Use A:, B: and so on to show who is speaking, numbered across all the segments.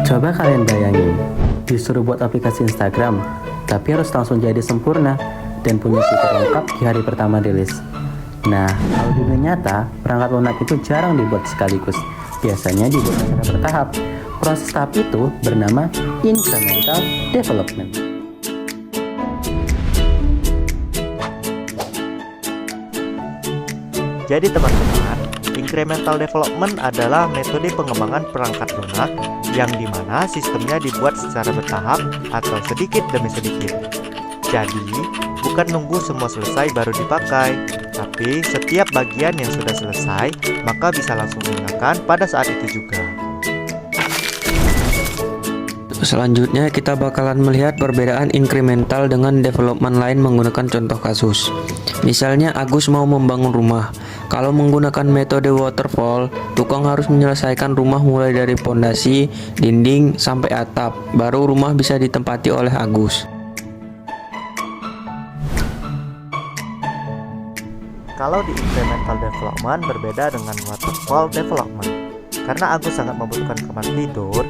A: Coba kalian bayangin, disuruh buat aplikasi Instagram, tapi harus langsung jadi sempurna dan punya fitur lengkap di hari pertama rilis. Nah, kalau di dunia nyata, perangkat lunak itu jarang dibuat sekaligus. Biasanya dibuat secara bertahap. Proses tahap itu bernama incremental development.
B: Jadi teman-teman, incremental development adalah metode pengembangan perangkat lunak yang dimana sistemnya dibuat secara bertahap atau sedikit demi sedikit. Jadi, bukan nunggu semua selesai baru dipakai, tapi setiap bagian yang sudah selesai, maka bisa langsung digunakan pada saat itu juga.
C: Selanjutnya kita bakalan melihat perbedaan incremental dengan development lain menggunakan contoh kasus. Misalnya Agus mau membangun rumah. Kalau menggunakan metode waterfall, tukang harus menyelesaikan rumah mulai dari pondasi, dinding, sampai atap. Baru rumah bisa ditempati oleh Agus.
B: Kalau di incremental development berbeda dengan waterfall development. Karena Agus sangat membutuhkan kamar tidur,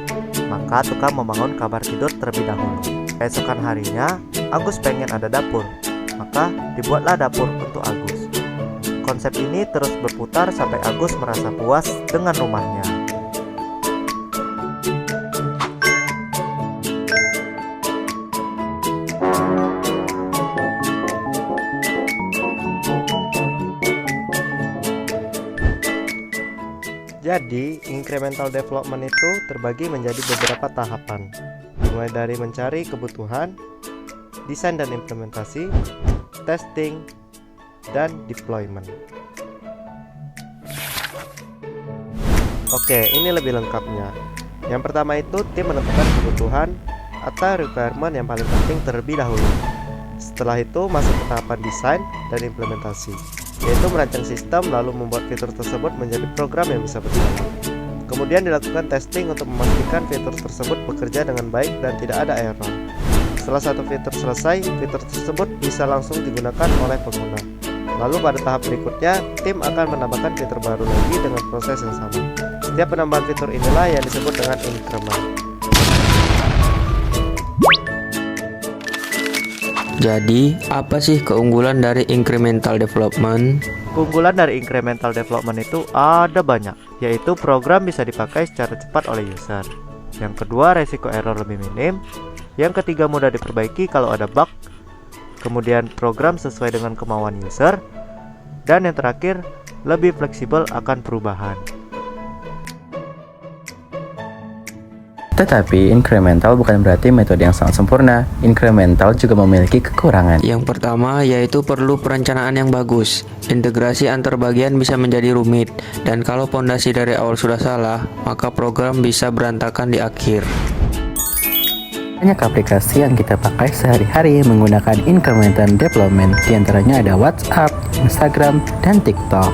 B: maka tukang membangun kamar tidur terlebih dahulu. Keesokan harinya, Agus pengen ada dapur, maka dibuatlah dapur untuk Agus. Konsep ini terus berputar sampai Agus merasa puas dengan rumahnya. Jadi, incremental development itu terbagi menjadi beberapa tahapan, mulai dari mencari kebutuhan, desain dan implementasi, testing, dan deployment. Oke, ini lebih lengkapnya. Yang pertama itu tim menentukan kebutuhan atau requirement yang paling penting terlebih dahulu. Setelah itu masuk ke tahapan desain dan implementasi, yaitu merancang sistem lalu membuat fitur tersebut menjadi program yang bisa berjalan. Kemudian dilakukan testing untuk memastikan fitur tersebut bekerja dengan baik dan tidak ada error. Setelah satu fitur selesai, fitur tersebut bisa langsung digunakan oleh pengguna. Lalu pada tahap berikutnya, tim akan menambahkan fitur baru lagi dengan proses yang sama. Setiap penambahan fitur inilah yang disebut dengan increment.
C: Jadi, apa sih keunggulan dari incremental development?
B: Keunggulan dari incremental development itu ada banyak, yaitu program bisa dipakai secara cepat oleh user. Yang kedua, resiko error lebih minim. Yang ketiga, mudah diperbaiki kalau ada bug. Kemudian, program sesuai dengan kemauan user. Dan yang terakhir, lebih fleksibel akan perubahan.
A: Tetapi incremental bukan berarti metode yang sangat sempurna. Incremental juga memiliki kekurangan.
C: Yang pertama yaitu perlu perencanaan yang bagus. Integrasi antar bagian bisa menjadi rumit, dan kalau pondasi dari awal sudah salah, maka program bisa berantakan di akhir.
A: Banyak aplikasi yang kita pakai sehari-hari menggunakan incremental development. Di antaranya ada WhatsApp, Instagram, dan TikTok.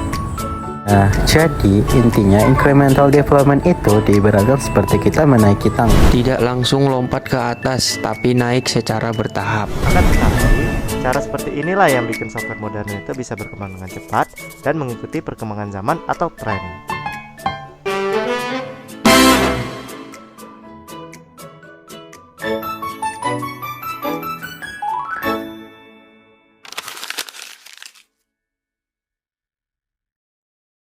A: Nah, jadi intinya incremental development itu diibaratkan seperti kita menaiki tangga.
C: Tidak langsung lompat ke atas, tapi naik secara bertahap.
B: Akan tetapi, cara seperti inilah yang bikin software modern itu bisa berkembang dengan cepat dan mengikuti perkembangan zaman atau tren.